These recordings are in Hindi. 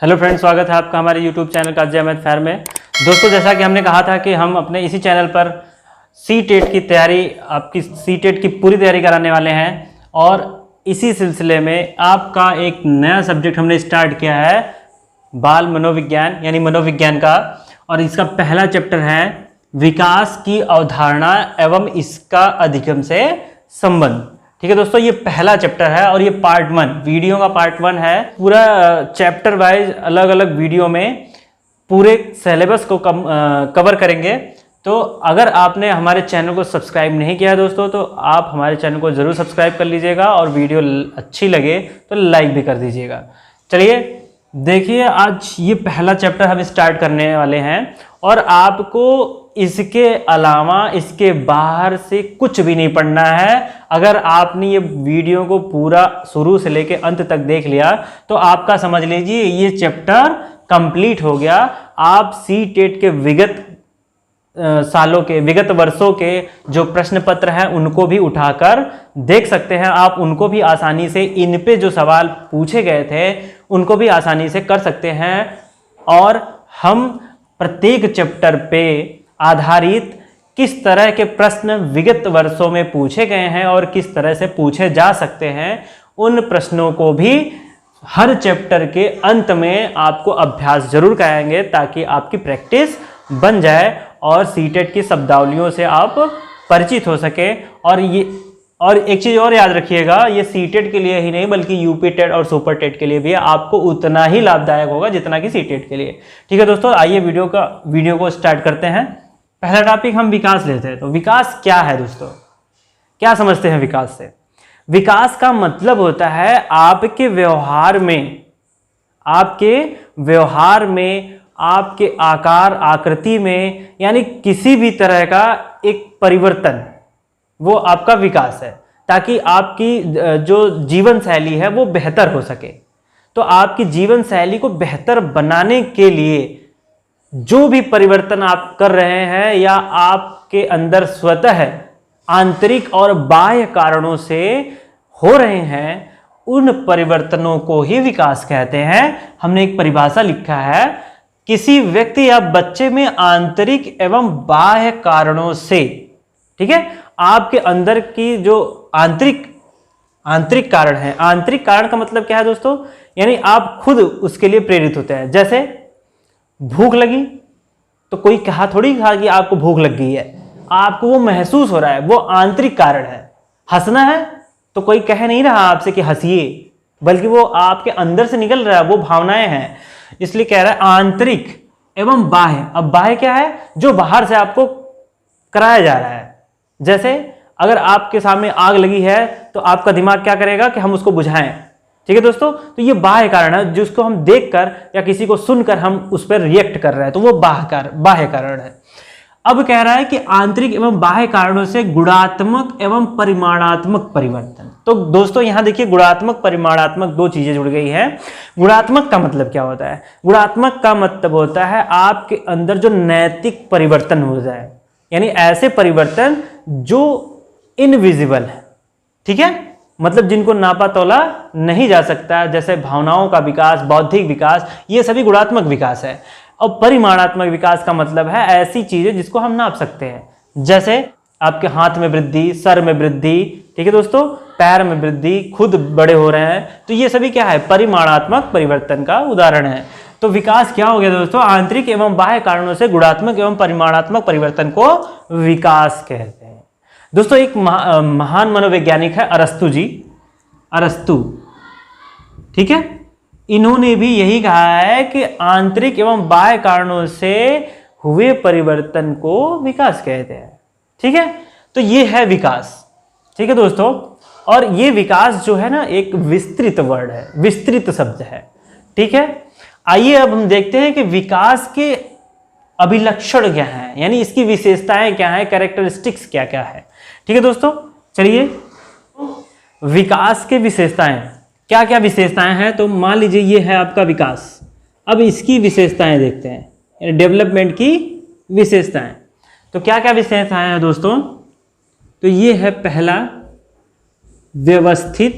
हेलो फ्रेंड्स, स्वागत है आपका हमारे यूट्यूब चैनल काजी अहमद फैर में। दोस्तों, जैसा कि हमने कहा था कि हम अपने इसी चैनल पर सी-टेट की तैयारी, आपकी सी-टेट की पूरी तैयारी कराने वाले हैं। और इसी सिलसिले में आपका एक नया सब्जेक्ट हमने स्टार्ट किया है, बाल मनोविज्ञान यानी मनोविज्ञान का। और इसका पहला चैप्टर है विकास की अवधारणा एवं इसका अधिगम से संबंध। ठीक है दोस्तों, ये पहला चैप्टर है और ये पार्ट 1 वीडियो का पार्ट 1 है। पूरा चैप्टर वाइज अलग अलग वीडियो में पूरे सिलेबस को कवर करेंगे। तो अगर आपने हमारे चैनल को सब्सक्राइब नहीं किया है दोस्तों, तो आप हमारे चैनल को ज़रूर सब्सक्राइब कर लीजिएगा और वीडियो अच्छी लगे तो लाइक भी कर दीजिएगा। चलिए देखिए, आज ये पहला चैप्टर हम स्टार्ट करने वाले हैं और आपको इसके अलावा इसके बाहर से कुछ भी नहीं पढ़ना है। अगर आपने ये वीडियो को पूरा शुरू से लेके अंत तक देख लिया तो आपका समझ लीजिए ये चैप्टर कंप्लीट हो गया। आप सी-टेट के विगत वर्षों के जो प्रश्न पत्र हैं उनको भी उठाकर देख सकते हैं। आप उनको भी आसानी से, इन पे जो सवाल पूछे गए थे उनको भी आसानी से कर सकते हैं। और हम प्रत्येक चैप्टर पे आधारित किस तरह के प्रश्न विगत वर्षों में पूछे गए हैं और किस तरह से पूछे जा सकते हैं, उन प्रश्नों को भी हर चैप्टर के अंत में आपको अभ्यास जरूर कराएंगे ताकि आपकी प्रैक्टिस बन जाए और सी-टेट की शब्दावलियों से आप परिचित हो सके। और एक चीज़ और याद रखिएगा, ये सी-टेट के लिए ही नहीं बल्कि यूपी-टेट और सुपर-टेट के लिए भी आपको उतना ही लाभदायक होगा जितना कि सी-टेट के लिए। ठीक है दोस्तों, आइए वीडियो को स्टार्ट करते हैं। पहला टॉपिक हम विकास लेते हैं। तो विकास क्या है दोस्तों, क्या समझते हैं विकास से? विकास का मतलब होता है आपके व्यवहार में, आपके आकार आकृति में, यानी किसी भी तरह का एक परिवर्तन, वो आपका विकास है। ताकि आपकी जो जीवन शैली है वो बेहतर हो सके। तो आपकी जीवन शैली को बेहतर बनाने के लिए जो भी परिवर्तन आप कर रहे हैं या आपके अंदर स्वतः आंतरिक और बाह्य कारणों से हो रहे हैं, उन परिवर्तनों को ही विकास कहते हैं। हमने एक परिभाषा लिखा है, किसी व्यक्ति या बच्चे में आंतरिक एवं बाह्य कारणों से, ठीक है, आपके अंदर की जो आंतरिक कारण है। आंतरिक कारण का मतलब क्या है दोस्तों? यानी आप खुद उसके लिए प्रेरित होते हैं। जैसे भूख लगी तो कोई कहा थोड़ी कहा कि आपको भूख लग गई है, आपको वो महसूस हो रहा है, वो आंतरिक कारण है। हंसना है तो कोई कह नहीं रहा आपसे कि हंसिए, बल्कि वो आपके अंदर से निकल रहा है, वो भावनाएं हैं। इसलिए कह रहा है आंतरिक एवं बाह्य। अब बाह्य क्या है? जो बाहर से आपको कराया जा रहा है। जैसे अगर आपके सामने आग लगी है तो आपका दिमाग क्या करेगा कि हम उसको बुझाएं। ठीक है दोस्तों, तो ये बाह्य कारण है, जिसको हम देखकर या किसी को सुनकर हम उस पर रिएक्ट कर रहे हैं, तो वो बाह्य कारण है। अब कह रहा है कि आंतरिक एवं बाह्य कारणों से गुणात्मक एवं परिमाणात्मक परिवर्तन। तो दोस्तों यहां देखिए, गुणात्मक परिमाणात्मक दो चीजें जुड़ गई है। गुणात्मक का मतलब क्या होता है? गुणात्मक का मतलब होता है आपके अंदर जो नैतिक परिवर्तन हो जाए, यानी ऐसे परिवर्तन जो इनविजिबल है। ठीक है, मतलब जिनको नापा तोला नहीं जा सकता, जैसे भावनाओं का विकास, बौद्धिक विकास, ये सभी गुणात्मक विकास है। और परिमाणात्मक विकास का मतलब है ऐसी चीजें जिसको हम नाप सकते हैं। जैसे आपके हाथ में वृद्धि, सर में वृद्धि, ठीक है दोस्तों, पैर में वृद्धि, खुद बड़े हो रहे हैं, तो ये सभी क्या है? परिमाणात्मक परिवर्तन का उदाहरण है। तो विकास क्या हो गया दोस्तों? आंतरिक एवं बाह्य कारणों से गुणात्मक एवं परिमाणात्मक परिवर्तन को विकास कहते हैं। दोस्तों एक महान मनोवैज्ञानिक है अरस्तु, ठीक है, इन्होंने भी यही कहा है कि आंतरिक एवं बाह्य कारणों से हुए परिवर्तन को विकास कहते हैं। ठीक है, तो ये है विकास। ठीक है दोस्तों, और ये विकास जो है ना, एक विस्तृत वर्ड है, विस्तृत शब्द है। ठीक है, आइए अब हम देखते हैं कि विकास के अभिलक्षण क्या हैं, यानी इसकी विशेषताएं क्या हैं, कैरेक्टरिस्टिक्स क्या क्या है। ठीक है दोस्तों, चलिए विकास के विशेषताएं क्या क्या विशेषताएं हैं। तो मान लीजिए ये है आपका विकास। अब इसकी विशेषताएं देखते हैं, यानी डेवलपमेंट की विशेषताएं। तो क्या क्या विशेषताएं हैं दोस्तों? तो ये है पहला, व्यवस्थित,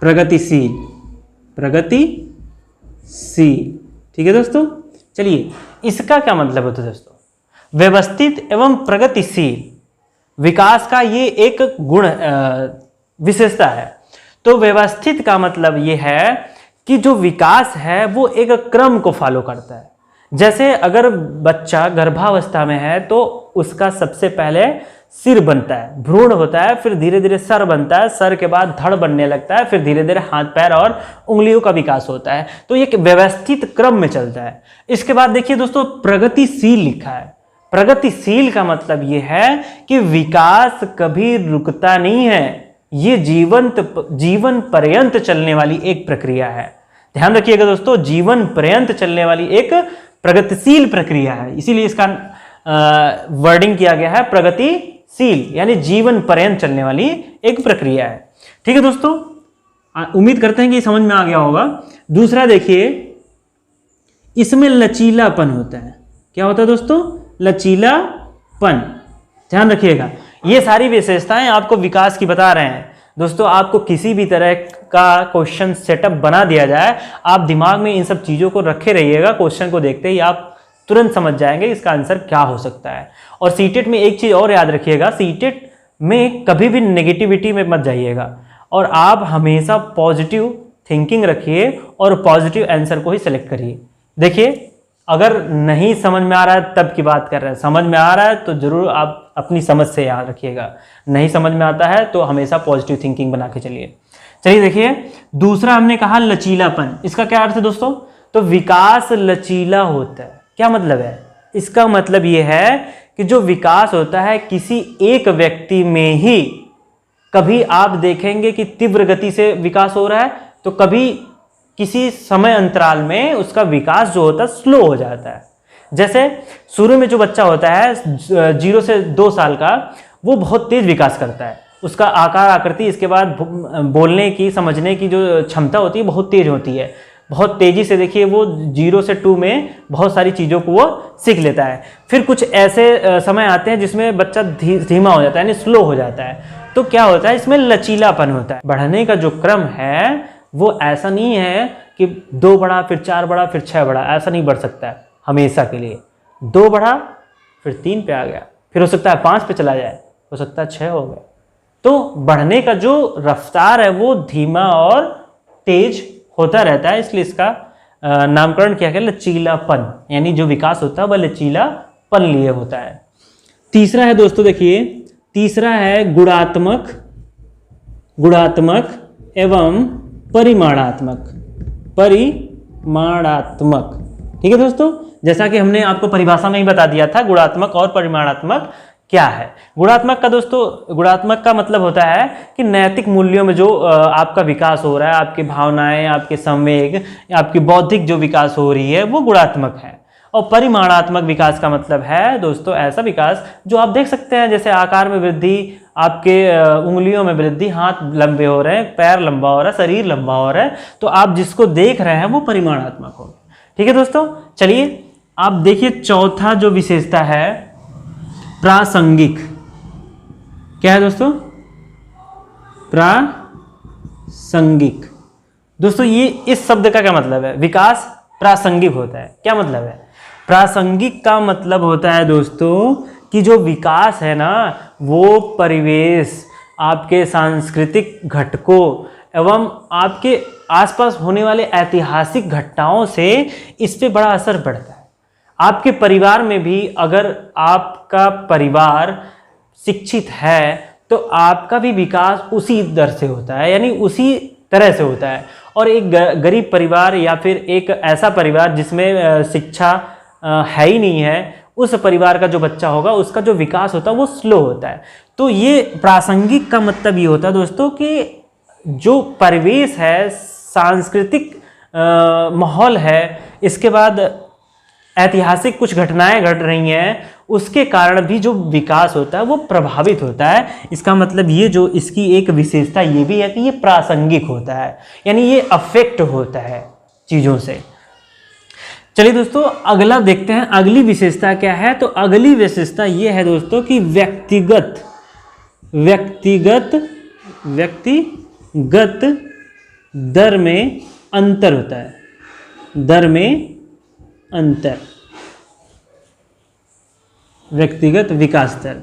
प्रगतिशील। प्रगतिशील। ठीक है दोस्तों, चलिए इसका क्या मतलब होता है दोस्तों? व्यवस्थित एवं प्रगतिशील विकास का ये एक गुण विशेषता है। तो व्यवस्थित का मतलब ये है कि जो विकास है वो एक क्रम को फॉलो करता है। जैसे अगर बच्चा गर्भावस्था में है तो उसका सबसे पहले सिर बनता है, भ्रूण होता है, फिर धीरे धीरे सर बनता है, सर के बाद धड़ बनने लगता है, फिर धीरे धीरे हाथ पैर और उंगलियों का विकास होता है। तो ये व्यवस्थित क्रम में चलता है। इसके बाद देखिए दोस्तों, प्रगतिशील लिखा है। प्रगतिशील का मतलब ये है कि विकास कभी रुकता नहीं है, ये जीवन पर्यंत चलने वाली एक प्रक्रिया है। ध्यान रखिएगा दोस्तों, जीवन पर्यंत चलने वाली एक प्रगतिशील प्रक्रिया है, इसीलिए इसका वर्डिंग किया गया है प्रगतिशील, यानी जीवन पर्यंत चलने वाली एक प्रक्रिया है। ठीक है दोस्तों, उम्मीद करते हैं कि समझ में आ गया होगा। दूसरा देखिए, इसमें लचीलापन होता है। क्या होता है दोस्तों? लचीलापन। ध्यान रखिएगा, ये सारी विशेषताएं आपको विकास की बता रहे हैं दोस्तों। आपको किसी भी तरह का क्वेश्चन सेटअप बना दिया जाए, आप दिमाग में इन सब चीज़ों को रखे रहिएगा। क्वेश्चन को देखते ही आप तुरंत समझ जाएंगे इसका आंसर क्या हो सकता है। और सीटेट में एक चीज़ और याद रखिएगा, सीटेट में कभी भी नेगेटिविटी में मत जाइएगा और आप हमेशा पॉजिटिव थिंकिंग रखिए और पॉजिटिव आंसर को ही सेलेक्ट करिए। देखिए, अगर नहीं समझ में आ रहा है तब की बात कर रहे हैं, समझ में आ रहा है तो जरूर आप अपनी समझ से याद रखिएगा। नहीं समझ में आता है तो हमेशा पॉजिटिव थिंकिंग बना के चलिए। चलिए देखिए, दूसरा हमने कहा लचीलापन। इसका क्या अर्थ है दोस्तों? तो विकास लचीला होता है। क्या मतलब है? इसका मतलब ये है कि जो विकास होता है किसी एक व्यक्ति में ही, कभी आप देखेंगे कि तीव्र गति से विकास हो रहा है तो कभी किसी समय अंतराल में उसका विकास जो होता है स्लो हो जाता है। जैसे शुरू में जो बच्चा होता है 0 से 2 साल का, वो बहुत तेज विकास करता है, उसका आकार आकृति, इसके बाद बोलने की समझने की जो क्षमता होती है बहुत तेज होती है। बहुत तेजी से देखिए वो 0 से 2 में बहुत सारी चीज़ों को वो सीख लेता है। फिर कुछ ऐसे समय आते हैं जिसमें बच्चा धीमा हो जाता है, यानी स्लो हो जाता है। तो क्या होता है? इसमें लचीलापन होता है। बढ़ने का जो क्रम है वो ऐसा नहीं है कि 2 बढ़ा फिर 4 बढ़ा फिर 6 बढ़ा, ऐसा नहीं बढ़ सकता है हमेशा के लिए। 2 बढ़ा फिर 3 पे आ गया, फिर हो सकता है 5 पे चला जाए, हो सकता है 6 हो गया। तो बढ़ने का जो रफ्तार है वो धीमा और तेज होता रहता है, इसलिए इसका नामकरण किया गया लचीलापन, यानी जो विकास होता है वह लचीलापन लिए होता है। तीसरा है दोस्तों, देखिए तीसरा है गुणात्मक एवं परिमाणात्मक। ठीक है दोस्तों, जैसा कि हमने आपको परिभाषा में ही बता दिया था गुणात्मक और परिमाणात्मक क्या है। गुणात्मक का दोस्तों, गुणात्मक का मतलब होता है कि नैतिक मूल्यों में जो आपका विकास हो रहा है, आपकी भावनाएं, आपके संवेग, आपकी बौद्धिक जो विकास हो रही है वो गुणात्मक है। और परिमाणात्मक विकास का मतलब है दोस्तों ऐसा विकास जो आप देख सकते हैं, जैसे आकार में वृद्धि, आपके उंगलियों में वृद्धि, हाथ लंबे हो रहे हैं, पैर लंबा हो रहा है, शरीर लंबा हो रहा है, तो आप जिसको देख रहे हैं वो परिमाणात्मक हो। ठीक है दोस्तों, चलिए आप देखिए चौथा जो विशेषता है प्रासंगिक। क्या है दोस्तों? प्रासंगिक। दोस्तों ये इस शब्द का क्या मतलब है? विकास प्रासंगिक होता है। क्या मतलब है? प्रासंगिक का मतलब होता है दोस्तों कि जो विकास है ना वो परिवेश, आपके सांस्कृतिक घटकों एवं आपके आसपास होने वाले ऐतिहासिक घटनाओं से इस पे बड़ा असर पड़ता है। आपके परिवार में भी अगर आपका परिवार शिक्षित है तो आपका भी विकास उसी दर से होता है, यानी उसी तरह से होता है। और एक गरीब परिवार या फिर एक ऐसा परिवार जिसमें शिक्षा है ही नहीं है, उस परिवार का जो बच्चा होगा उसका जो विकास होता है वो स्लो होता है। तो ये प्रासंगिक का मतलब ये होता है दोस्तों कि जो परिवेश है, सांस्कृतिक माहौल है, इसके बाद ऐतिहासिक कुछ घटनाएं घट रही हैं, उसके कारण भी जो विकास होता है वो प्रभावित होता है। इसका मतलब ये जो इसकी एक विशेषता ये भी है कि ये प्रासंगिक होता है, यानी ये अफेक्ट होता है चीज़ों से। चलिए दोस्तों अगला देखते हैं, अगली विशेषता क्या है। तो अगली विशेषता ये है दोस्तों कि व्यक्तिगत दर में अंतर होता है, दर में अंतर, व्यक्तिगत विकास दर।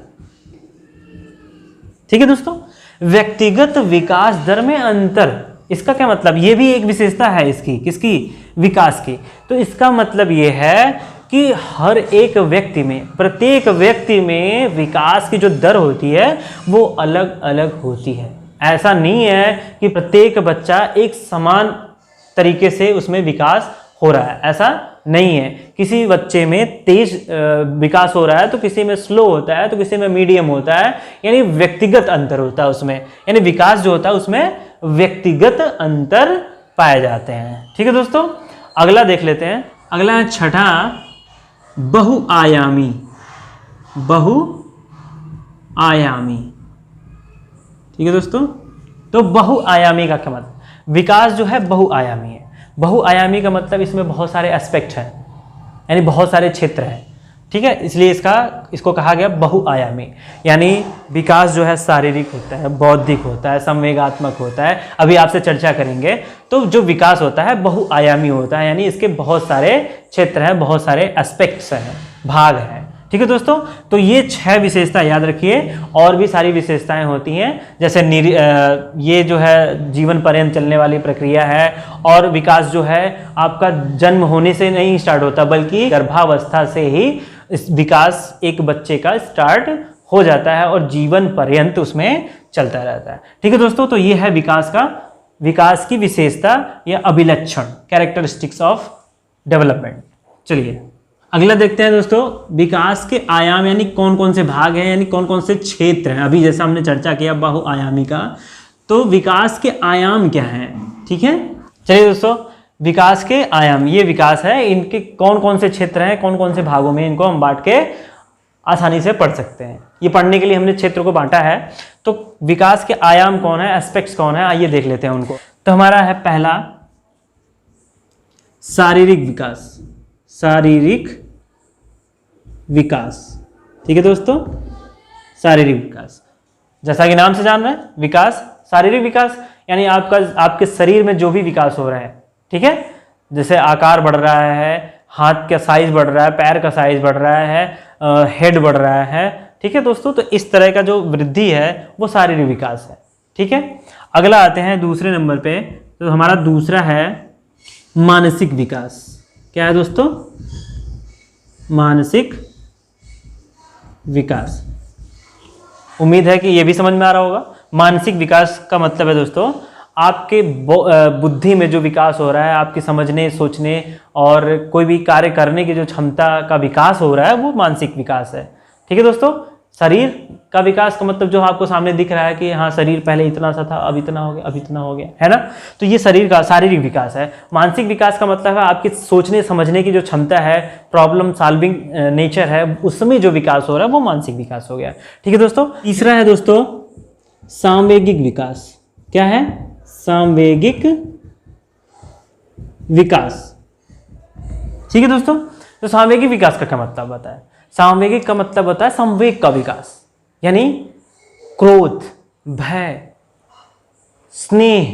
ठीक है दोस्तों, व्यक्तिगत विकास दर में अंतर, इसका क्या मतलब, ये भी एक विशेषता है इसकी, किसकी, विकास की। तो इसका मतलब ये है कि हर एक व्यक्ति में, प्रत्येक व्यक्ति में विकास की जो दर होती है वो अलग अलग होती है। ऐसा नहीं है कि प्रत्येक बच्चा एक समान तरीके से उसमें विकास हो रहा है, ऐसा नहीं है। किसी बच्चे में तेज विकास हो रहा है तो किसी में स्लो होता है, तो किसी में मीडियम होता है, यानी व्यक्तिगत अंतर होता है उसमें, यानी विकास जो होता है उसमें व्यक्तिगत अंतर पाए जाते हैं। ठीक है दोस्तों, अगला देख लेते हैं। अगला है छठा, बहुआयामी। बहुआयामी, ठीक है दोस्तों। तो बहुआयामी का क्या मतलब, विकास जो है बहुआयामी है। बहुआयामी का मतलब इसमें बहुत सारे एस्पेक्ट हैं, यानी बहुत सारे क्षेत्र हैं। ठीक है, इसलिए इसको कहा गया बहुआयामी। यानी विकास जो है शारीरिक होता है, बौद्धिक होता है, संवेगात्मक होता है, अभी आपसे चर्चा करेंगे। तो जो विकास होता है बहुआयामी होता है, यानी इसके बहुत सारे क्षेत्र हैं, बहुत सारे एस्पेक्ट्स हैं, भाग हैं। ठीक है दोस्तों, तो ये 6 विशेषता याद रखिए। और भी सारी विशेषताएं होती हैं, जैसे ये जो है जीवन पर्यंत चलने वाली प्रक्रिया है। और विकास जो है आपका जन्म होने से नहीं स्टार्ट होता, बल्कि गर्भावस्था से ही इस विकास एक बच्चे का स्टार्ट हो जाता है और जीवन पर्यंत उसमें चलता रहता है। ठीक है दोस्तों, तो ये है विकास की विशेषता या अभिलक्षण, कैरेक्टरिस्टिक्स ऑफ डेवलपमेंट। चलिए अगला देखते हैं दोस्तों, विकास के आयाम, यानी कौन कौन से भाग हैं, यानी कौन कौन से क्षेत्र हैं। अभी जैसे हमने चर्चा किया बहुआयामी का, तो विकास के आयाम क्या हैं। ठीक है, चलिए दोस्तों, विकास के आयाम, ये विकास है, इनके कौन कौन से क्षेत्र हैं, कौन कौन से भागों में इनको हम बांट के आसानी से पढ़ सकते हैं। ये पढ़ने के लिए हमने क्षेत्र को बांटा है। तो विकास के आयाम कौन है, एस्पेक्ट्स कौन है, आइए देख लेते हैं उनको। तो हमारा है पहला शारीरिक विकास, शारीरिक विकास। ठीक है दोस्तों, शारीरिक विकास, जैसा कि नाम से जान रहे हैं, विकास, शारीरिक विकास, यानी आपके शरीर में जो भी विकास हो रहा है। ठीक है, जैसे आकार बढ़ रहा है, हाथ का साइज बढ़ रहा है, पैर का साइज बढ़ रहा है, हेड बढ़ रहा है। ठीक है दोस्तों, तो इस तरह का जो वृद्धि है वो शारीरिक विकास है। ठीक है, अगला आते हैं दूसरे नंबर पे। तो हमारा दूसरा है मानसिक विकास। क्या है दोस्तों, मानसिक विकास। उम्मीद है कि ये भी समझ में आ रहा होगा। मानसिक विकास का मतलब है दोस्तों, आपके बुद्धि में जो विकास हो रहा है, आपके समझने, सोचने और कोई भी कार्य करने की जो क्षमता का विकास हो रहा है, वो मानसिक विकास है। ठीक है दोस्तों, शरीर का विकास का मतलब जो आपको सामने दिख रहा है कि हाँ शरीर पहले इतना सा था, अब इतना हो गया, अब इतना हो गया, है ना। तो ये शरीर का शारीरिक विकास है। मानसिक विकास का मतलब है आपके सोचने समझने की जो क्षमता है, प्रॉब्लम सॉल्विंग नेचर है, उसमें जो विकास हो रहा है वो मानसिक विकास हो गया। ठीक है दोस्तों, तीसरा है दोस्तों सांवेगिक विकास। क्या है, सांवेगिक विकास। ठीक है दोस्तों, तो सांवेगिक विकास का क्या मतलब होता है। सांवेगिक का मतलब होता है संवेग का विकास, यानी क्रोध, भय, स्नेह,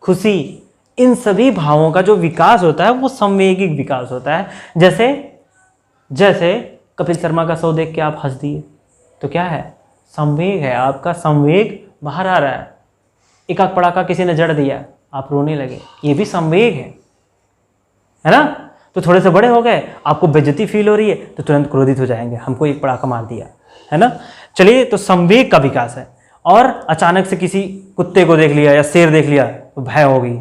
खुशी, इन सभी भावों का जो विकास होता है वो संवेगिक विकास होता है। जैसे कपिल शर्मा का शो देख के आप हंस दिए, तो क्या है, संवेग है, आपका संवेग बाहर आ रहा है। एक आग पड़ाका किसी ने जड़ दिया, आप रोने लगे, ये भी संवेग है ना। तो थोड़े से बड़े हो गए, आपको बेइज्जती फील हो रही है, तो तुरंत क्रोधित हो जाएंगे, हमको एक पड़ाका मार दिया, है ना। चलिए, तो संवेग का विकास है। और अचानक से किसी कुत्ते को देख लिया या शेर देख लिया तो भय हो गई।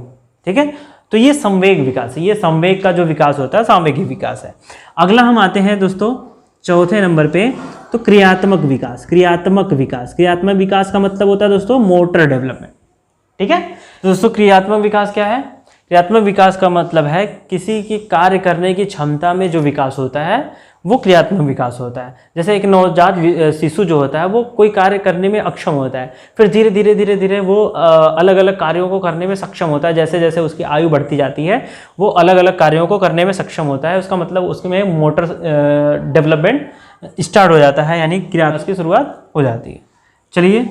ठीक है, तो ये संवेग विकास है, ये संवेग का जो विकास होता है सांवेगिक विकास है। अगला हम आते हैं दोस्तों चौथे नंबर पे, तो क्रियात्मक विकास। क्रियात्मक विकास का मतलब होता है दोस्तों मोटर डेवलपमेंट। ठीक है, तो दोस्तों क्रियात्मक विकास क्या है। क्रियात्मक विकास का मतलब है किसी की कार्य करने की क्षमता में जो विकास होता है वो क्रियात्मक विकास होता है। जैसे एक नवजात शिशु जो होता है वो कोई कार्य करने में अक्षम होता है, फिर धीरे धीरे वो अलग अलग कार्यों को करने में सक्षम होता है। जैसे जैसे उसकी आयु बढ़ती जाती है वो अलग अलग कार्यों को करने में सक्षम होता है। उसका मतलब उसमें मोटर डेवलपमेंट स्टार्ट हो जाता है, यानी क्रियात्मक की शुरुआत हो जाती है। चलिए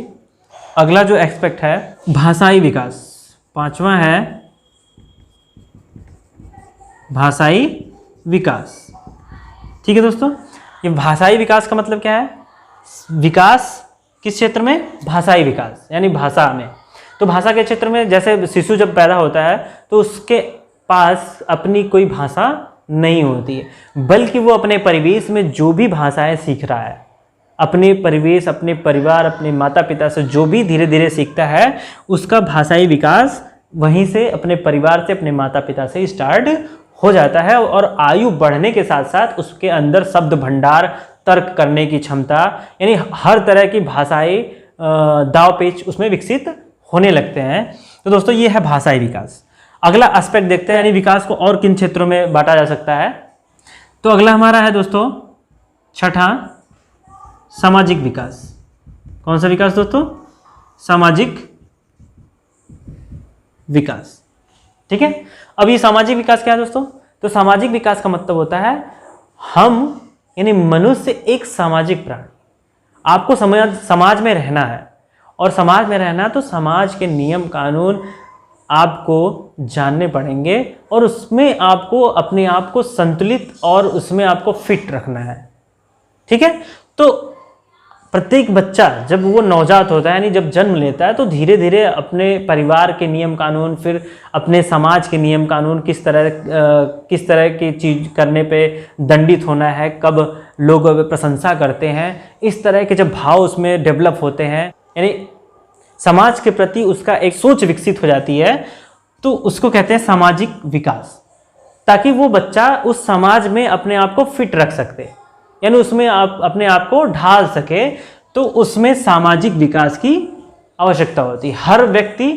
अगला जो एस्पेक्ट है भाषाई विकास। पांचवा है भाषाई विकास। ठीक है दोस्तों, ये भाषाई विकास का मतलब क्या है? विकास किस क्षेत्र में? भाषाई विकास, यानी भाषा में। तो भाषा के क्षेत्र में जैसे शिशु जब पैदा होता है तो उसके पास अपनी कोई भाषा नहीं होती है, बल्कि वो अपने परिवेश में जो भी भाषाएं सीख रहा है, अपने परिवेश, अपने परिवार, अपने माता पिता से जो भी धीरे धीरे सीखता है, उसका भाषाई विकास वहीं से, अपने परिवार से, अपने माता पिता से स्टार्ट हो जाता है। और आयु बढ़ने के साथ साथ उसके अंदर शब्द भंडार, तर्क करने की क्षमता, यानी हर तरह की भाषाई दाव पेच उसमें विकसित होने लगते हैं। तो दोस्तों ये है भाषाई विकास। अगला एस्पेक्ट देखते हैं, यानी विकास को और किन क्षेत्रों में बांटा जा सकता है। तो अगला हमारा है दोस्तों छठा, सामाजिक विकास। कौन सा विकास दोस्तों? सामाजिक विकास। ठीक है, अब ये सामाजिक विकास क्या है दोस्तों? तो सामाजिक विकास का मतलब होता है हम, यानी मनुष्य एक सामाजिक प्राणी। आपको समाज में रहना है, और समाज में रहना तो समाज के नियम कानून आपको जानने पड़ेंगे, और उसमें आपको अपने आप को संतुलित और उसमें आपको फिट रखना है। ठीक है, तो प्रत्येक बच्चा जब वो नवजात होता है, यानी जब जन्म लेता है, तो धीरे धीरे अपने परिवार के नियम कानून, फिर अपने समाज के नियम कानून, किस तरह की चीज करने पे दंडित होना है, कब लोग प्रशंसा करते हैं, इस तरह के जब भाव उसमें डेवलप होते हैं, यानी समाज के प्रति उसका एक सोच विकसित हो जाती है, तो उसको कहते हैं सामाजिक विकास। ताकि वो बच्चा उस समाज में अपने आप को फिट रख सकते, यानी उसमें आप अपने आप को ढाल सके, तो उसमें सामाजिक विकास की आवश्यकता होती है। हर व्यक्ति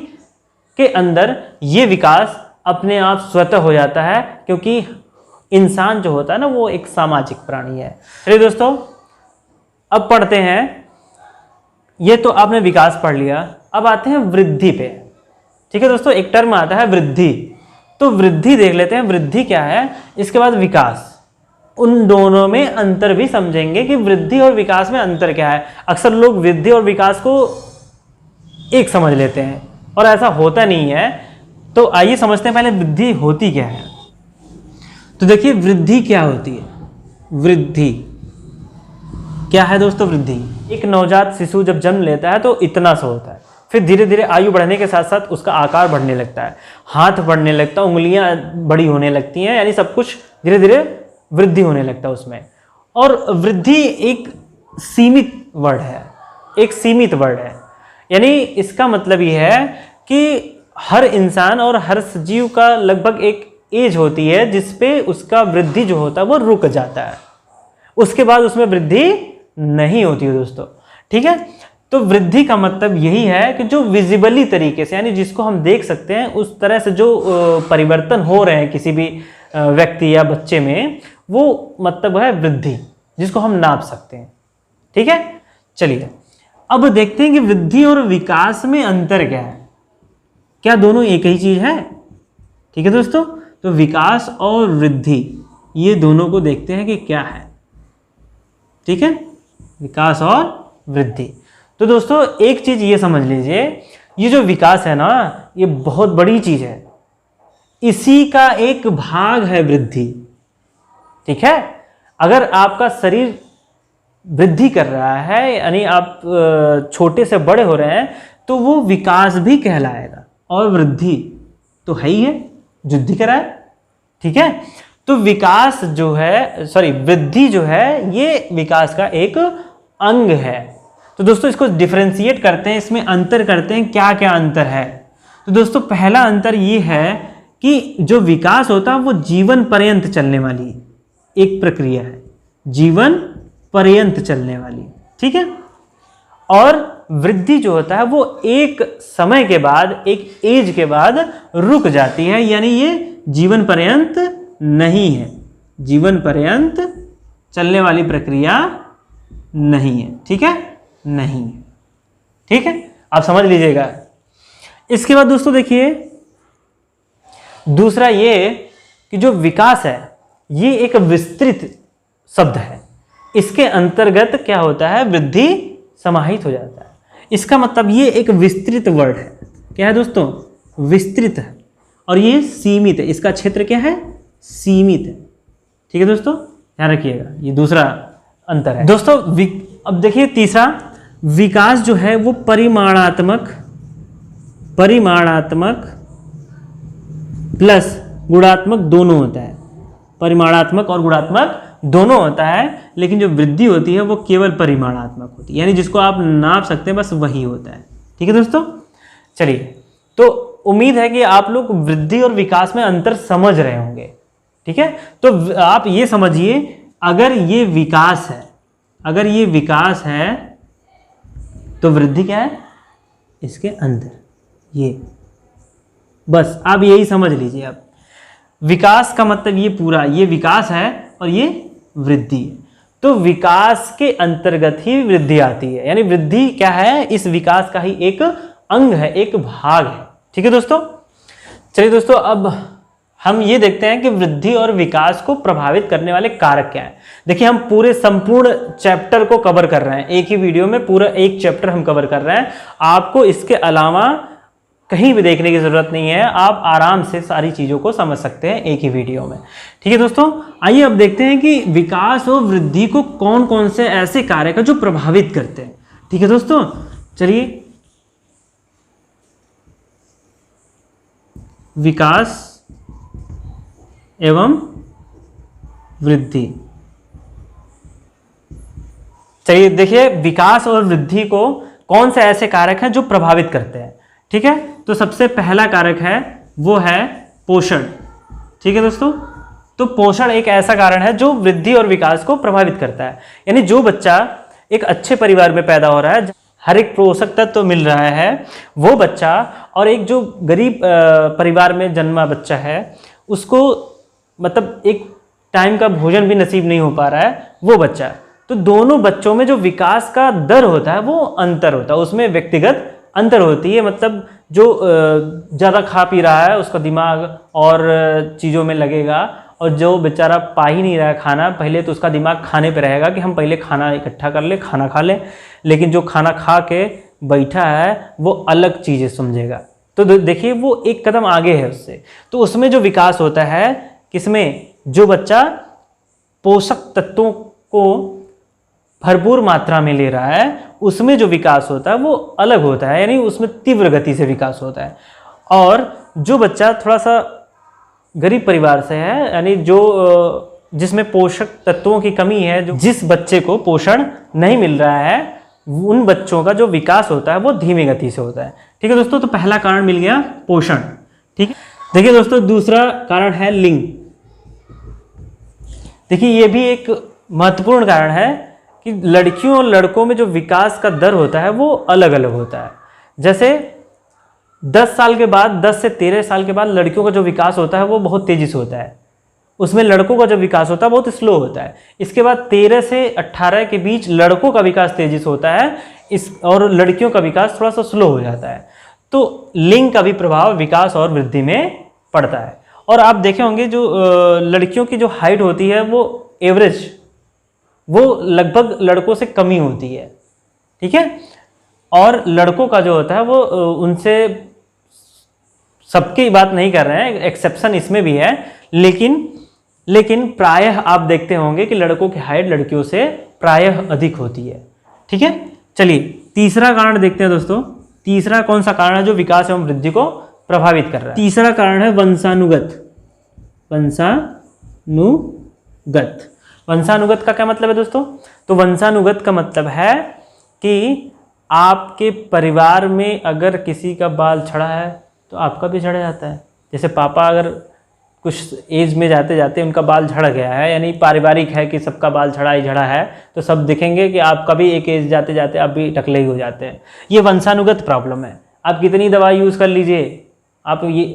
के अंदर ये विकास अपने आप स्वतः हो जाता है, क्योंकि इंसान जो होता है ना, वो एक सामाजिक प्राणी है। चलिए दोस्तों, अब पढ़ते हैं। ये तो आपने विकास पढ़ लिया, अब आते हैं वृद्धि पे। ठीक है दोस्तों, एक टर्म आता है वृद्धि, तो वृद्धि देख लेते हैं, वृद्धि क्या है, इसके बाद विकास। उन दोनों में अंतर भी समझेंगे कि वृद्धि और विकास में अंतर क्या है। अक्सर लोग वृद्धि और विकास को एक समझ लेते हैं, और ऐसा होता नहीं है। तो आइए समझते हैं पहले वृद्धि होती क्या है। तो देखिए वृद्धि क्या होती है। वृद्धि क्या है दोस्तों? वृद्धि, एक नवजात शिशु जब जन्म लेता है तो इतना सा होता है, फिर धीरे धीरे आयु बढ़ने के साथ साथ उसका आकार बढ़ने लगता है, हाथ बढ़ने लगता है, उंगलियां बड़ी होने लगती हैं, यानी सब कुछ धीरे धीरे वृद्धि होने लगता है उसमें। और वृद्धि एक सीमित वर्ड है, एक सीमित वर्ड है, यानी इसका मतलब ये है कि हर इंसान और हर सजीव का लगभग एक एज होती है जिसपे उसका वृद्धि जो होता है वो रुक जाता है, उसके बाद उसमें वृद्धि नहीं होती है दोस्तों। ठीक है, तो वृद्धि का मतलब यही है कि जो विजिबली तरीके से, यानी जिसको हम देख सकते हैं, उस तरह से जो परिवर्तन हो रहे हैं किसी भी व्यक्ति या बच्चे में, वो मतलब है वृद्धि, जिसको हम नाप सकते हैं। ठीक है, चलिए अब देखते हैं कि वृद्धि और विकास में अंतर क्या है। क्या दोनों एक ही चीज है? ठीक है दोस्तों, तो विकास और वृद्धि ये दोनों को देखते हैं कि क्या है। ठीक है, विकास और वृद्धि। तो दोस्तों एक चीज ये समझ लीजिए, ये जो विकास है ना, ये बहुत बड़ी चीज है, इसी का एक भाग है वृद्धि। ठीक है, अगर आपका शरीर वृद्धि कर रहा है, यानी आप छोटे से बड़े हो रहे हैं, तो वो विकास भी कहलाएगा, और वृद्धि तो है ही है, वृद्धि करा है। ठीक है, तो विकास जो है, सॉरी वृद्धि जो है, ये विकास का एक अंग है। तो दोस्तों इसको डिफरेंशिएट करते हैं, इसमें अंतर करते हैं, क्या क्या अंतर है। तो दोस्तों पहला अंतर ये है कि जो विकास होता है वो जीवन पर्यंत चलने वाली एक प्रक्रिया है, जीवन पर्यंत चलने वाली। ठीक है, और वृद्धि जो होता है वो एक समय के बाद, एक एज के बाद रुक जाती है, यानी ये जीवन पर्यंत नहीं है, जीवन पर्यंत चलने वाली प्रक्रिया नहीं है। ठीक है, नहीं है। ठीक है, आप समझ लीजिएगा। इसके बाद दोस्तों देखिए दूसरा ये कि जो विकास है ये एक विस्तृत शब्द है, इसके अंतर्गत क्या होता है, वृद्धि समाहित हो जाता है। इसका मतलब ये एक विस्तृत वर्ड है। क्या है दोस्तों? विस्तृत है, और ये सीमित है, इसका क्षेत्र क्या है? सीमित है। ठीक है दोस्तों, ध्यान रखिएगा, ये दूसरा अंतर है दोस्तों। अब देखिए तीसरा, विकास जो है वो परिमाणात्मक प्लस गुणात्मक दोनों होता है। परिमाणात्मक और गुणात्मक दोनों होता है, लेकिन जो वृद्धि होती है वो केवल परिमाणात्मक होती है, यानी जिसको आप नाप सकते हैं बस वही होता है। ठीक है दोस्तों, चलिए, तो उम्मीद है कि आप लोग वृद्धि और विकास में अंतर समझ रहे होंगे। ठीक है, तो आप ये समझिए, अगर ये विकास है तो वृद्धि क्या है, इसके अंदर, ये बस आप यही समझ लीजिए। अब विकास का मतलब ये पूरा, ये विकास है और ये वृद्धि है, तो विकास के अंतर्गत ही वृद्धि आती है, यानी वृद्धि क्या है, इस विकास का ही एक अंग है, एक भाग है। ठीक है दोस्तों, चलिए दोस्तों, अब हम ये देखते हैं कि वृद्धि और विकास को प्रभावित करने वाले कारक क्या हैं। देखिए, हम पूरे संपूर्ण चैप्टर को कवर कर रहे हैं, एक ही वीडियो में पूरा एक चैप्टर हम कवर कर रहे हैं। आपको इसके अलावा कहीं भी देखने की जरूरत नहीं है, आप आराम से सारी चीजों को समझ सकते हैं एक ही वीडियो में। ठीक है दोस्तों, आइए अब देखते हैं कि विकास और वृद्धि को कौन कौन से ऐसे कारक हैं जो प्रभावित करते हैं। ठीक है दोस्तों, चलिए, विकास एवं वृद्धि। चलिए देखिए, विकास और वृद्धि को कौन से ऐसे कारक हैं जो प्रभावित करते हैं। ठीक है, तो सबसे पहला कारक है वो है पोषण। ठीक है दोस्तों, तो पोषण एक ऐसा कारण है जो वृद्धि और विकास को प्रभावित करता है, यानी जो बच्चा एक अच्छे परिवार में पैदा हो रहा है, हर एक पोषक तत्व तो मिल रहा है, वो बच्चा, और एक जो गरीब परिवार में जन्मा बच्चा है, उसको मतलब एक टाइम का भोजन भी नसीब नहीं हो पा रहा है, वो बच्चा, तो दोनों बच्चों में जो विकास का दर होता है वो अंतर होता है, उसमें व्यक्तिगत अंतर होती है। मतलब जो ज़्यादा खा पी रहा है उसका दिमाग और चीज़ों में लगेगा, और जो बेचारा पा ही नहीं रहा है खाना, पहले तो उसका दिमाग खाने पे रहेगा कि हम पहले खाना इकट्ठा कर ले, खाना खा लें, लेकिन जो खाना खा के बैठा है वो अलग चीज़ें समझेगा। तो देखिए, वो एक कदम आगे है उससे, तो उसमें जो विकास होता है, किसमें, जो बच्चा पोषक तत्वों को भरपूर मात्रा में ले रहा है, उसमें जो विकास होता है वो अलग होता है, यानी उसमें तीव्र गति से विकास होता है। और जो बच्चा थोड़ा सा गरीब परिवार से है, यानी जो जिसमें पोषक तत्वों की कमी है, जो जिस बच्चे को पोषण नहीं मिल रहा है, उन बच्चों का जो विकास होता है वो धीमी गति से होता है। ठीक है दोस्तों, तो पहला कारण मिल गया पोषण। ठीक है, देखिए दोस्तों, दूसरा कारण है लिंग। देखिए, ये भी एक महत्वपूर्ण कारण है कि लड़कियों और लड़कों में जो विकास का दर होता है वो अलग अलग होता है। जैसे 10 साल के बाद, 10 से 13 साल के बाद लड़कियों का जो विकास होता है वो बहुत तेजी से होता है, उसमें लड़कों का जो विकास होता है बहुत स्लो होता है। इसके बाद 13 से 18 के बीच लड़कों का विकास तेजी से होता है, और लड़कियों का विकास थोड़ा सा स्लो हो जाता है। तो लिंग का भी प्रभाव विकास और वृद्धि में पड़ता है। और आप देखे होंगे, जो लड़कियों की जो हाइट होती है वो एवरेज, वो लगभग लड़कों से कम ही होती है। ठीक है, और लड़कों का जो होता है वो उनसे, सबकी बात नहीं कर रहे हैं, एक्सेप्शन इसमें भी है, लेकिन प्रायः आप देखते होंगे कि लड़कों की हाइट लड़कियों से प्रायः अधिक होती है। ठीक है, चलिए तीसरा कारण देखते हैं दोस्तों। तीसरा कौन सा कारण है जो विकास एवं वृद्धि को प्रभावित कर रहा है? तीसरा कारण है वंशानुगत। वंशानुगत का क्या मतलब है दोस्तों? तो वंशानुगत का मतलब है कि आपके परिवार में अगर किसी का बाल झड़ा है तो आपका भी झड़ जाता है। जैसे पापा अगर कुछ एज में जाते जाते उनका बाल झड़ गया है, यानी पारिवारिक है कि सबका बाल झड़ा ही झड़ा है, तो सब दिखेंगे कि आपका भी एक एज जाते जाते आप भी टकले ही हो जाते हैं। ये वंशानुगत प्रॉब्लम है। आप कितनी दवाई यूज़ कर लीजिए, आप ये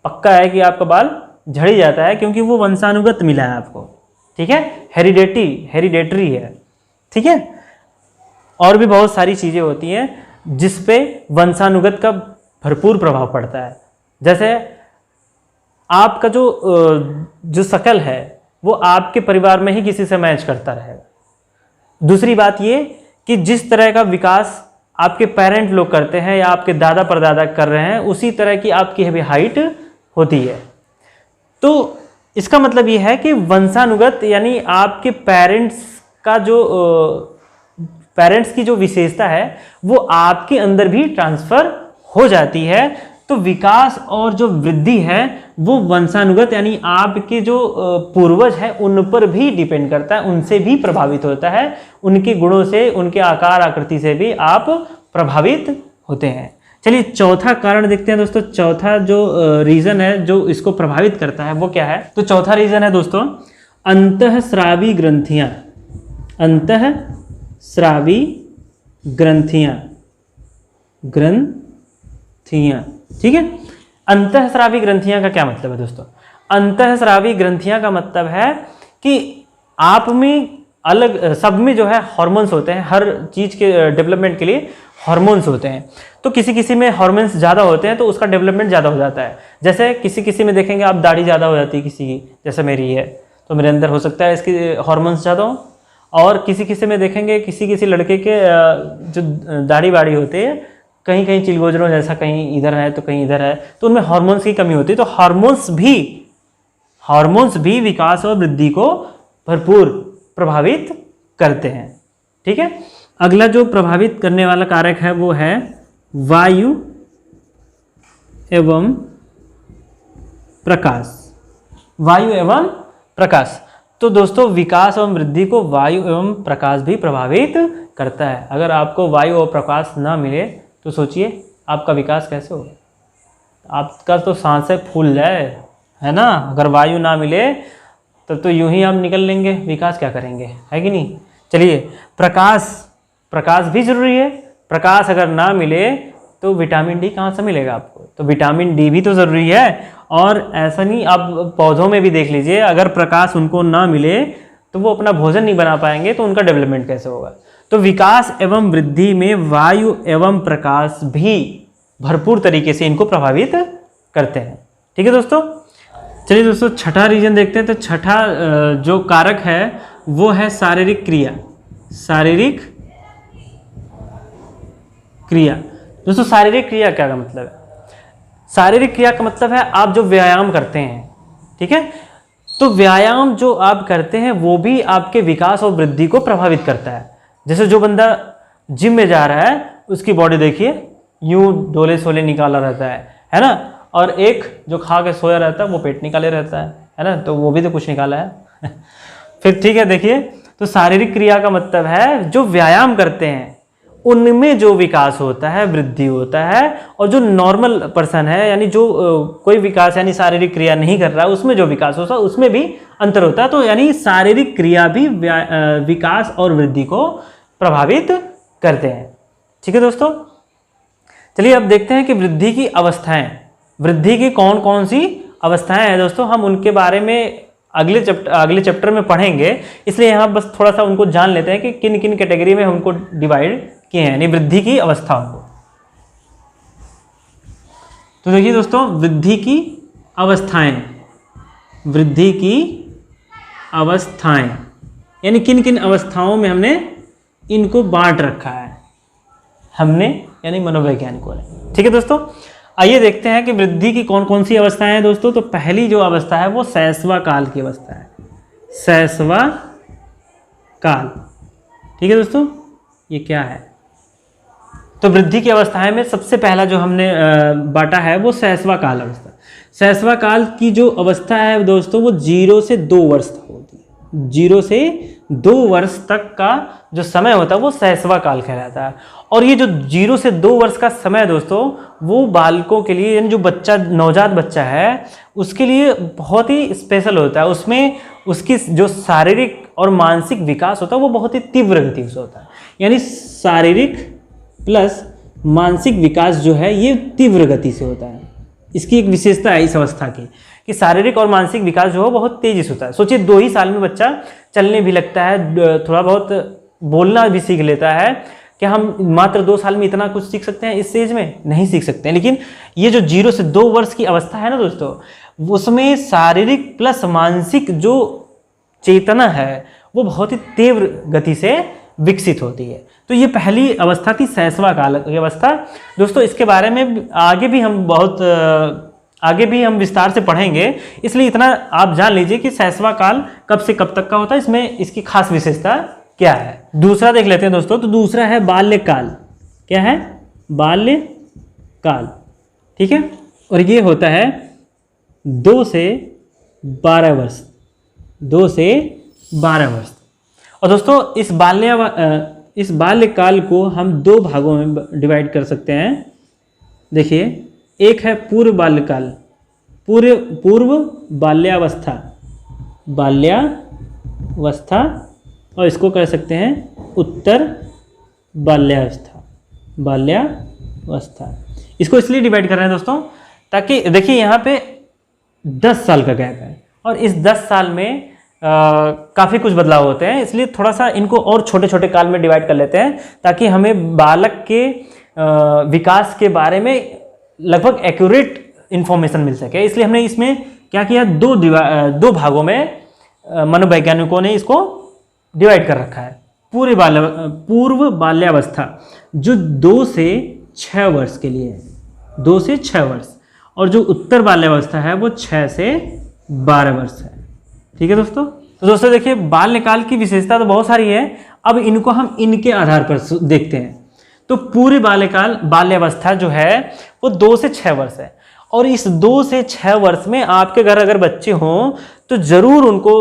पक्का है कि आपका बाल झड़ ही जाता है, क्योंकि वो वंशानुगत मिला है आपको। ठीक है, हेरिडेटरी है। ठीक है, और भी बहुत सारी चीज़ें होती हैं जिस पे वंशानुगत का भरपूर प्रभाव पड़ता है। जैसे आपका जो शक्ल है वो आपके परिवार में ही किसी से मैच करता रहेगा। दूसरी बात ये कि जिस तरह का विकास आपके पेरेंट लोग करते हैं या आपके दादा परदादा कर रहे हैं, उसी तरह की आपकी भी हाइट होती है। तो इसका मतलब ये है कि वंशानुगत यानी आपके पेरेंट्स की जो विशेषता है वो आपके अंदर भी ट्रांसफर हो जाती है। तो विकास और जो वृद्धि है वो वंशानुगत यानी आपके जो पूर्वज है उन पर भी डिपेंड करता है, उनसे भी प्रभावित होता है, उनके गुणों से, उनके आकार आकृति से भी आप प्रभावित होते हैं। चलिए चौथा कारण देखते हैं दोस्तों। चौथा जो रीजन है जो इसको प्रभावित करता है वो क्या है? तो चौथा रीजन है दोस्तों अंतःस्रावी ग्रंथियां। अंतःस्रावी ग्रंथियां, ठीक है। अंतःस्रावी ग्रंथियां का क्या मतलब है दोस्तों? अंतःस्रावी ग्रंथियां का मतलब है कि आप में अलग, सब में जो है हार्मोन्स होते हैं, हर चीज के डेवलपमेंट के लिए हार्मोन्स होते हैं। तो किसी किसी में हार्मोन्स ज़्यादा होते हैं तो उसका डेवलपमेंट ज़्यादा हो जाता है। जैसे किसी किसी में देखेंगे आप दाढ़ी ज़्यादा हो जाती है किसी की, जैसे मेरी है तो मेरे अंदर हो सकता है इसकी हार्मोन्स ज़्यादा हो। और किसी किसी में देखेंगे किसी किसी लड़के के जो दाढ़ी बाड़ी होती है, कहीं कहीं चिलगोजरों जैसा, कहीं इधर है तो कहीं इधर है, तो उनमें हार्मोन्स की कमी होती है। तो हार्मोन्स भी विकास और वृद्धि को भरपूर प्रभावित करते हैं। ठीक है। अगला जो प्रभावित करने वाला कारक है वो है वायु एवं प्रकाश। वायु एवं प्रकाश। तो दोस्तों विकास एवं वृद्धि को वायु एवं प्रकाश भी प्रभावित करता है। अगर आपको वायु और प्रकाश ना मिले तो सोचिए आपका विकास कैसे होगा? आपका तो सांसें फूल जाए, है ना। अगर वायु ना मिले तब तो यूं ही आप निकल लेंगे, विकास क्या करेंगे, है कि नहीं। चलिए प्रकाश भी जरूरी है। प्रकाश अगर ना मिले तो विटामिन डी कहाँ से मिलेगा आपको? तो विटामिन डी भी तो ज़रूरी है। और ऐसा नहीं, आप पौधों में भी देख लीजिए, अगर प्रकाश उनको ना मिले तो वो अपना भोजन नहीं बना पाएंगे, तो उनका डेवलपमेंट कैसे होगा। तो विकास एवं वृद्धि में वायु एवं प्रकाश भी भरपूर तरीके से इनको प्रभावित करते हैं। ठीक है दोस्तों। चलिए दोस्तों छठा रीजन देखते हैं। तो छठा जो कारक है वो है शारीरिक क्रिया। शारीरिक क्रिया। दोस्तों शारीरिक क्रिया क्या का मतलब है? शारीरिक क्रिया का मतलब है आप जो व्यायाम करते हैं, ठीक है। तो व्यायाम जो आप करते हैं वो भी आपके विकास और वृद्धि को प्रभावित करता है। जैसे जो बंदा जिम में जा रहा है उसकी बॉडी देखिए, यूं डोले सोले निकाला रहता है ना। और एक जो खा के सोया रहता है वो पेट निकाले रहता है ना, तो वो भी तो कुछ निकाला है। फिर ठीक है, देखिए तो शारीरिक क्रिया का मतलब है जो व्यायाम करते हैं उनमें जो विकास होता है, वृद्धि होता है। और जो नॉर्मल पर्सन है यानी जो कोई विकास यानी शारीरिक क्रिया नहीं कर रहा है उसमें जो विकास होता है उसमें भी अंतर होता है। तो यानी शारीरिक क्रिया भी विकास और वृद्धि को प्रभावित करते हैं। ठीक है दोस्तों। चलिए अब देखते हैं कि वृद्धि की अवस्थाएं, वृद्धि की कौन कौन सी अवस्थाएं हैं दोस्तों, हम उनके बारे में अगले चैप्टर में पढ़ेंगे। इसलिए यहाँ बस थोड़ा सा उनको जान लेते हैं कि किन किन कैटेगरी में हमको डिवाइड किए हैं यानी वृद्धि की अवस्थाओं को। तो देखिए दोस्तों वृद्धि की अवस्थाएं, वृद्धि की अवस्थाएं यानी किन किन अवस्थाओं में हमने इनको बांट रखा है, हमने यानी मनोवैज्ञानिकों ने। ठीक है दोस्तों। आइए देखते हैं कि वृद्धि की कौन कौन सी अवस्थाएं हैं दोस्तों। तो पहली जो अवस्था है वो शैशवा काल की अवस्था है। शैशवा काल। ठीक है दोस्तों, ये क्या है? तो वृद्धि की अवस्थाएं में सबसे पहला जो हमने बांटा है वो शैशवा काल अवस्था। शैशवा काल की जो अवस्था है दोस्तों वो 0 से 2 वर्ष तक होती है। 0 से 2 वर्ष तक का जो समय होता है वो शैशवा काल कहलाता है। और ये जो 0 से 2 वर्ष का समय दोस्तों वो बालकों के लिए यानी जो बच्चा, नवजात बच्चा है उसके लिए बहुत ही स्पेशल होता है। उसमें उसकी जो शारीरिक और मानसिक विकास होता है वो बहुत ही तीव्र गति से होता है। यानी शारीरिक प्लस मानसिक विकास जो है ये तीव्र गति से होता है। इसकी एक विशेषता है इस अवस्था की कि शारीरिक और मानसिक विकास जो है बहुत तेजी से होता है। सोचिए 2 ही साल में बच्चा चलने भी लगता है, थोड़ा बहुत बोलना भी सीख लेता है। क्या हम मात्र 2 साल में इतना कुछ सीख सकते हैं? इस एज में नहीं सीख सकते हैं। लेकिन ये जो 0 से 2 वर्ष की अवस्था है ना दोस्तों, उसमें शारीरिक प्लस मानसिक जो चेतना है वो बहुत ही तीव्र गति से विकसित होती है। तो ये पहली अवस्था थी शैशवा काल की अवस्था। दोस्तों इसके बारे में आगे भी हम बहुत आगे भी हम विस्तार से पढ़ेंगे, इसलिए इतना आप जान लीजिए कि शैशवा काल कब से कब तक का होता है, इसमें इसकी खास विशेषता क्या है। दूसरा देख लेते हैं दोस्तों। तो दूसरा है बाल्यकाल। क्या है? बाल्यकाल। ठीक है, और ये होता है 2 से 12 वर्ष। 2 से 12 वर्ष। और दोस्तों इस बाल्यकाल को हम 2 भागों में डिवाइड कर सकते हैं। देखिए, एक है पूर्व बाल्यकाल, पूर्व बाल्यावस्था, और इसको कह सकते हैं उत्तर बाल्यावस्था। इसको इसलिए डिवाइड कर रहे हैं दोस्तों ताकि देखिए यहाँ पे 10 साल का गैप है, और इस 10 साल में काफ़ी कुछ बदलाव होते हैं, इसलिए थोड़ा सा इनको और छोटे छोटे काल में डिवाइड कर लेते हैं ताकि हमें बालक के विकास के बारे में लगभग एक्यूरेट इंफॉर्मेशन मिल सके। इसलिए हमने इसमें क्या किया, 2 भागों में मनोवैज्ञानिकों ने इसको डिवाइड कर रखा है। पूर्व बाल्यावस्था जो 2 से 6 वर्ष के लिए है, 2 से 6 वर्ष, और जो उत्तर बाल्यावस्था है वो 6 से 12 वर्ष है। ठीक है दोस्तों। तो दोस्तों देखिए, बाल्यकाल की विशेषता तो बहुत सारी है, अब इनको हम इनके आधार पर देखते हैं। तो पूर्व बाल्यावस्था जो है वो 2 से 6 वर्ष है, और इस 2 से 6 वर्ष में आपके घर अगर बच्चे हों तो ज़रूर उनको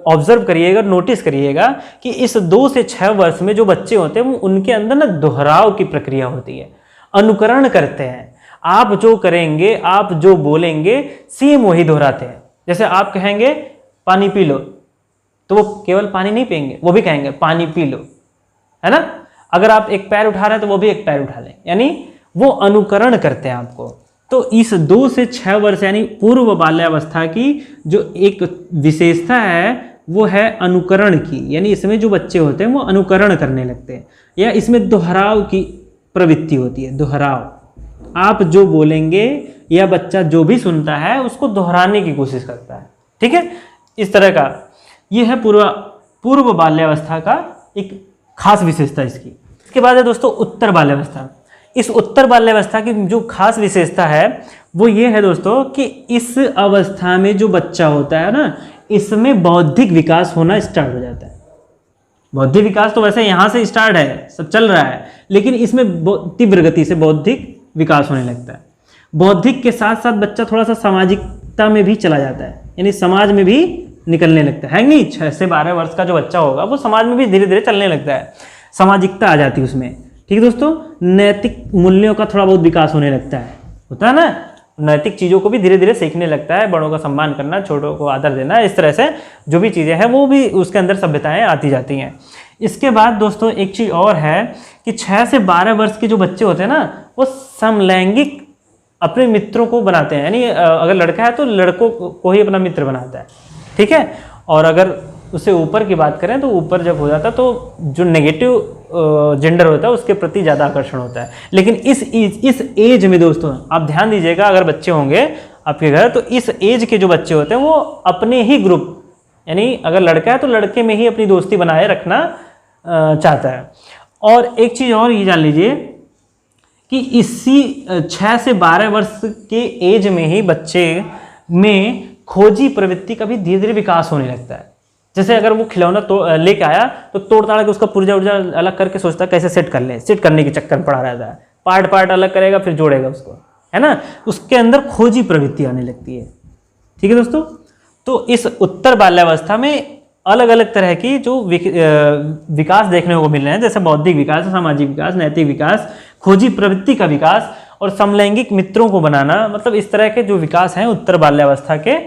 ऑब्जर्व करिएगा, नोटिस करिएगा कि इस 2 से 6 वर्ष में जो बच्चे होते हैं वो उनके अंदर ना दोहराव की प्रक्रिया होती है, अनुकरण करते हैं। आप जो करेंगे, आप जो बोलेंगे, सेम वही दोहराते हैं। जैसे आप कहेंगे पानी पी लो, तो वो केवल पानी नहीं पिएंगे, वो भी कहेंगे पानी पी लो, है ना। अगर आप एक पैर उठा रहे हैं तो वो भी एक पैर उठा लें, यानी वो अनुकरण करते हैं आपको। तो इस 2 से 6 वर्ष यानी पूर्व बाल्यावस्था की जो एक विशेषता है वो है अनुकरण की, यानी इसमें जो बच्चे होते हैं वो अनुकरण करने लगते हैं, या इसमें दोहराव की प्रवृत्ति होती है। दोहराव, आप जो बोलेंगे या बच्चा जो भी सुनता है उसको दोहराने की कोशिश करता है। ठीक है, इस तरह का ये है पूर्व बाल्यावस्था का एक खास विशेषता इसकी। इसके बाद है दोस्तों उत्तर बाल्यावस्था। इस उत्तर बाल्यावस्था की जो खास विशेषता है वो ये है दोस्तों कि इस अवस्था में जो बच्चा होता है ना, इसमें बौद्धिक विकास होना स्टार्ट हो जाता है। बौद्धिक विकास तो वैसे यहाँ से स्टार्ट है, सब चल रहा है, लेकिन इसमें तीव्र गति से बौद्धिक विकास होने लगता है। बौद्धिक के साथ साथ बच्चा थोड़ा सा सामाजिकता में भी चला जाता है, यानी समाज में भी निकलने लगता है नहीं। 6 से 12 वर्ष का जो बच्चा होगा वो समाज में भी धीरे धीरे चलने लगता है, सामाजिकता आ जाती है उसमें। ठीक है दोस्तों, नैतिक मूल्यों का थोड़ा बहुत विकास होने लगता है, होता है ना, नैतिक चीज़ों को भी धीरे धीरे सीखने लगता है, बड़ों का सम्मान करना, छोटों को आदर देना, इस तरह से जो भी चीज़ें हैं वो भी उसके अंदर सभ्यताएं आती जाती हैं। इसके बाद दोस्तों एक चीज़ और है कि 6 से 12 वर्ष के जो बच्चे होते हैं ना, वो समलैंगिक अपने मित्रों को बनाते हैं, यानी अगर लड़का है तो लड़कों को ही अपना मित्र बनाता है। ठीक है, और अगर उससे ऊपर की बात करें तो ऊपर जब हो जाता है तो जो नेगेटिव जेंडर होता है उसके प्रति ज़्यादा आकर्षण होता है। लेकिन इस एज में दोस्तों आप ध्यान दीजिएगा, अगर बच्चे होंगे आपके घर तो इस एज के जो बच्चे होते हैं वो अपने ही ग्रुप, यानी अगर लड़का है तो लड़के में ही अपनी दोस्ती बनाए रखना चाहता है। और एक चीज़ और ये जान लीजिए कि इसी 6 से 12 वर्ष के एज में ही बच्चे में खोजी प्रवृत्ति का भी धीरे धीरे विकास होने लगता है। जैसे अगर वो खिलौना लेके आया तो तोड़ ताड़ के उसका पुर्जा उर्जा अलग करके सोचता है कैसे सेट कर ले, सेट करने के चक्कर में पड़ा रहता है, पार्ट अलग करेगा फिर जोड़ेगा उसको, है ना। उसके अंदर खोजी प्रवृत्ति आने लगती है। ठीक है दोस्तों, तो इस उत्तर बाल्यावस्था में अलग अलग तरह की जो विकास देखने को मिल रहे हैं, जैसे बौद्धिक विकास, सामाजिक विकास, नैतिक विकास, खोजी प्रवृत्ति का विकास और समलैंगिक मित्रों को बनाना, मतलब इस तरह के जो विकास हैं उत्तर बाल्यावस्था के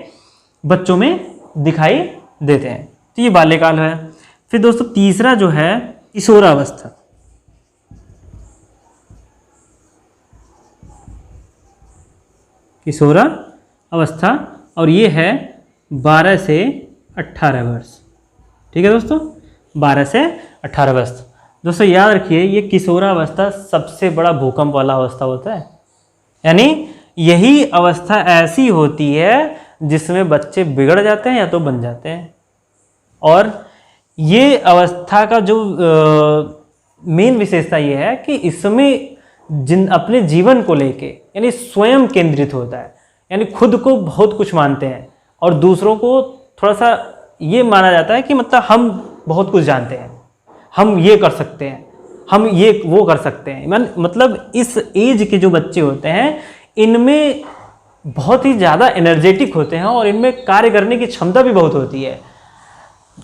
बच्चों में दिखाई देते हैं। तो ये बाल्यकाल है। फिर दोस्तों तीसरा जो है किशोरावस्था। किशोरावस्था, और ये है 12 से 18 वर्ष। ठीक है दोस्तों, 12 से 18 वर्ष। दोस्तों याद रखिए, ये किशोरावस्था सबसे बड़ा भूकंप वाला अवस्था होता है, यानी यही अवस्था ऐसी होती है जिसमें बच्चे बिगड़ जाते हैं या तो बन जाते हैं। और ये अवस्था का जो मेन विशेषता ये है कि इसमें अपने जीवन को लेके यानी स्वयं केंद्रित होता है, यानी खुद को बहुत कुछ मानते हैं और दूसरों को थोड़ा सा ये माना जाता है कि मतलब हम बहुत कुछ जानते हैं, हम ये कर सकते हैं, हम ये वो कर सकते हैं। मतलब इस एज के जो बच्चे होते हैं इनमें बहुत ही ज़्यादा एनर्जेटिक होते हैं और इनमें कार्य करने की क्षमता भी बहुत होती है।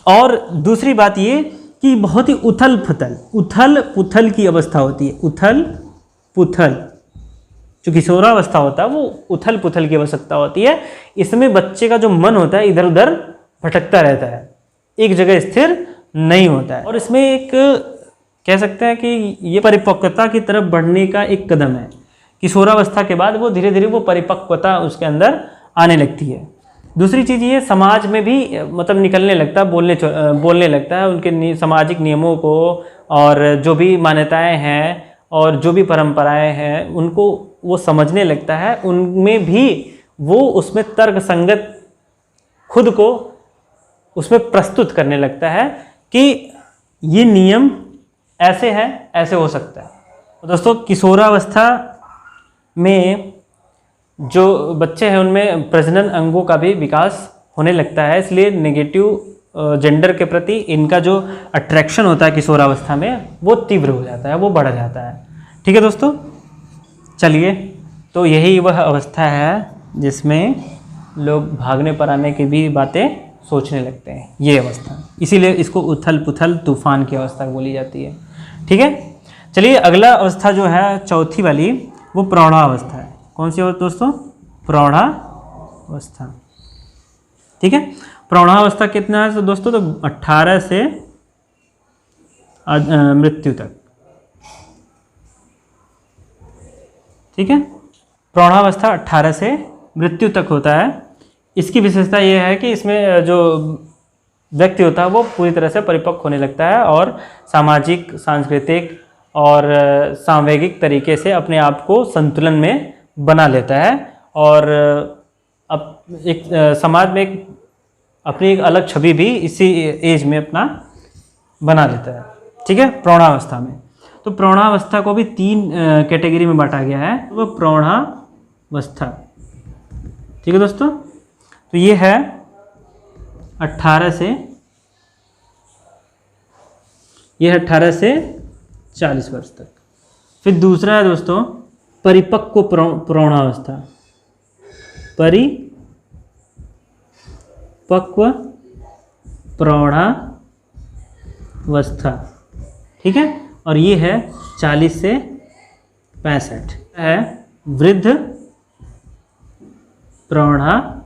और दूसरी बात ये कि बहुत ही उथल पुथल की अवस्था होती है। उथल पुथल जो किशोरावस्था होता है वो उथल पुथल की आवश्यकता होती है। इसमें बच्चे का जो मन होता है इधर उधर भटकता रहता है, एक जगह स्थिर नहीं होता है। और इसमें एक कह सकते हैं कि ये परिपक्वता की तरफ बढ़ने का एक कदम है। किशोरावस्था के बाद वो धीरे धीरे वो परिपक्वता उसके अंदर आने लगती है। दूसरी चीज़ ये समाज में भी मतलब निकलने लगता है, बोलने लगता है, उनके सामाजिक नियमों को और जो भी मान्यताएं हैं और जो भी परंपराएं हैं उनको वो समझने लगता है। उनमें भी वो उसमें तर्क संगत खुद को उसमें प्रस्तुत करने लगता है कि ये नियम ऐसे है, ऐसे हो सकता है। तो दोस्तों किशोरावस्था में जो बच्चे हैं उनमें प्रजनन अंगों का भी विकास होने लगता है, इसलिए नेगेटिव जेंडर के प्रति इनका जो अट्रैक्शन होता है किशोरावस्था में वो तीव्र हो जाता है, वो बढ़ जाता है। ठीक है दोस्तों, चलिए, तो यही वह अवस्था है जिसमें लोग भागने पर आने की भी बातें सोचने लगते हैं, ये अवस्था। इसीलिए इसको उथल पुथल तूफान की अवस्था बोली जाती है। ठीक है, चलिए अगला अवस्था जो है चौथी वाली वो प्रौढ़ावस्था है। कौन सी अवस्था दोस्तों? प्रौढ़ावस्था। ठीक है, प्रौढ़ावस्था कितना है दोस्तों? तो 18 से मृत्यु तक। ठीक है, प्रौढ़ावस्था 18 से मृत्यु तक होता है। इसकी विशेषता ये है कि इसमें जो व्यक्ति होता है वो पूरी तरह से परिपक्व होने लगता है और सामाजिक, सांस्कृतिक और सांवेगिक तरीके से अपने आप को संतुलन में बना लेता है और अब एक समाज में अपनी एक अलग छवि भी इसी एज में अपना बना लेता है। ठीक है, प्रौढ़ावस्था में। तो प्रौढ़ावस्था को भी 3 कैटेगरी में बांटा गया है। वो प्रौढ़ावस्था, ठीक है दोस्तों, तो ये है 18 से 40 वर्ष तक। फिर दूसरा है दोस्तों परिपक्व प्रौढ़ावस्था। परिपक्व प्रौढ़ावस्था, ठीक है, और ये है 40 से 65 है वृद्ध प्रौढ़ावस्था।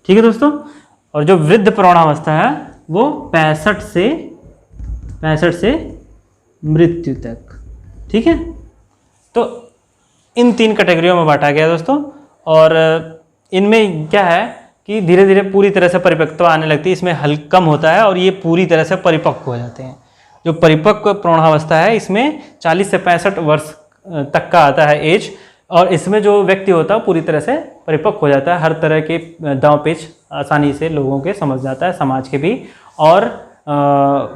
ठीक है दोस्तों, और जो वृद्ध प्रौढ़ावस्था है वो 65 से मृत्यु तक। ठीक है, तो इन 3 कैटेगरियों में बांटा गया दोस्तों। और इनमें क्या है कि धीरे धीरे पूरी तरह से परिपक्वता आने लगती है, इसमें हल्का कम होता है और ये पूरी तरह से परिपक्व हो जाते हैं। जो परिपक्व प्रौढ़ावस्था है इसमें 40 से 65 वर्ष तक का आता है एज, और इसमें जो व्यक्ति होता है पूरी तरह से परिपक्व हो जाता है, हर तरह के दांव पेच आसानी से लोगों के समझ जाता है, समाज के भी, और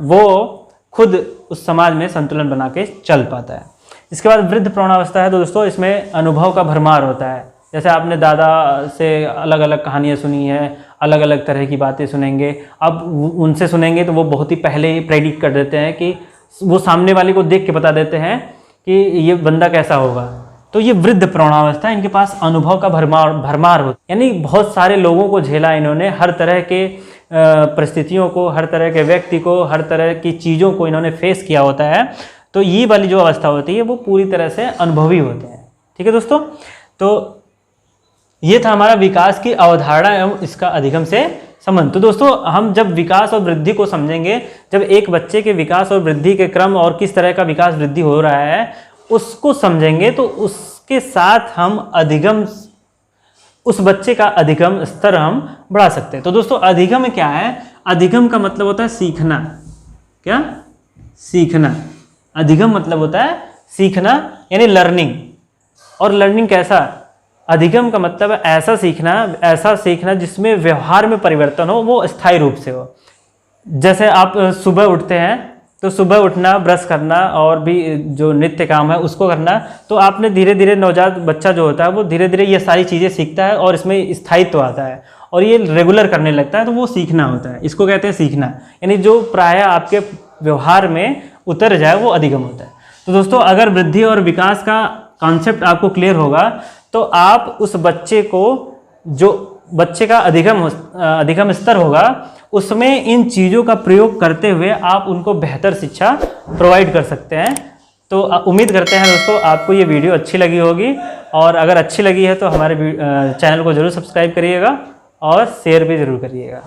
वो खुद उस समाज में संतुलन बना के चल पाता है। इसके बाद वृद्ध प्रौढ़ावस्था है तो दोस्तों इसमें अनुभव का भरमार होता है। जैसे आपने दादा से अलग अलग कहानियाँ सुनी हैं, अलग अलग तरह की बातें सुनेंगे, अब उनसे सुनेंगे तो वो बहुत ही पहले ही प्रेडिक्ट कर देते हैं कि वो सामने वाले को देख के बता देते हैं कि ये बंदा कैसा होगा। तो ये वृद्ध प्रौढ़ावस्था, इनके पास अनुभव का भरमार होता है, यानी बहुत सारे लोगों को झेला इन्होंने, हर तरह के परिस्थितियों को, हर तरह के व्यक्ति को, हर तरह की चीज़ों को इन्होंने फेस किया होता है। तो ये वाली जो अवस्था होती है वो पूरी तरह से अनुभवी होते हैं। ठीक है दोस्तों, तो ये था हमारा विकास की अवधारणा एवं इसका अधिगम से संबंध। तो दोस्तों हम जब विकास और वृद्धि को समझेंगे, जब एक बच्चे के विकास और वृद्धि के क्रम और किस तरह का विकास वृद्धि हो रहा है उसको समझेंगे, तो उसके साथ हम अधिगम, उस बच्चे का अधिगम स्तर हम बढ़ा सकते हैं। तो दोस्तों अधिगम क्या है? अधिगम का मतलब होता है सीखना। क्या? सीखना। अधिगम मतलब होता है सीखना, यानी लर्निंग। और लर्निंग कैसा? अधिगम का मतलब है ऐसा सीखना जिसमें व्यवहार में परिवर्तन हो, वो स्थायी रूप से हो। जैसे आप सुबह उठते हैं तो सुबह उठना, ब्रश करना और भी जो नित्य काम है उसको करना, तो आपने धीरे धीरे नवजात बच्चा जो होता है वो धीरे धीरे ये सारी चीज़ें सीखता है और इसमें स्थायित्व आता है और ये रेगुलर करने लगता है, तो वो सीखना होता है, इसको कहते हैं सीखना। यानी जो प्रायः आपके व्यवहार में उतर जाए वो अधिगम होता है। तो दोस्तों, अगर वृद्धि और विकास का कॉन्सेप्ट आपको क्लियर होगा तो आप उस बच्चे को, जो बच्चे का अधिगम स्तर होगा, उसमें इन चीज़ों का प्रयोग करते हुए आप उनको बेहतर शिक्षा प्रोवाइड कर सकते हैं। तो उम्मीद करते हैं दोस्तों आपको ये वीडियो अच्छी लगी होगी, और अगर अच्छी लगी है तो हमारे चैनल को ज़रूर सब्सक्राइब करिएगा और शेयर भी ज़रूर करिएगा।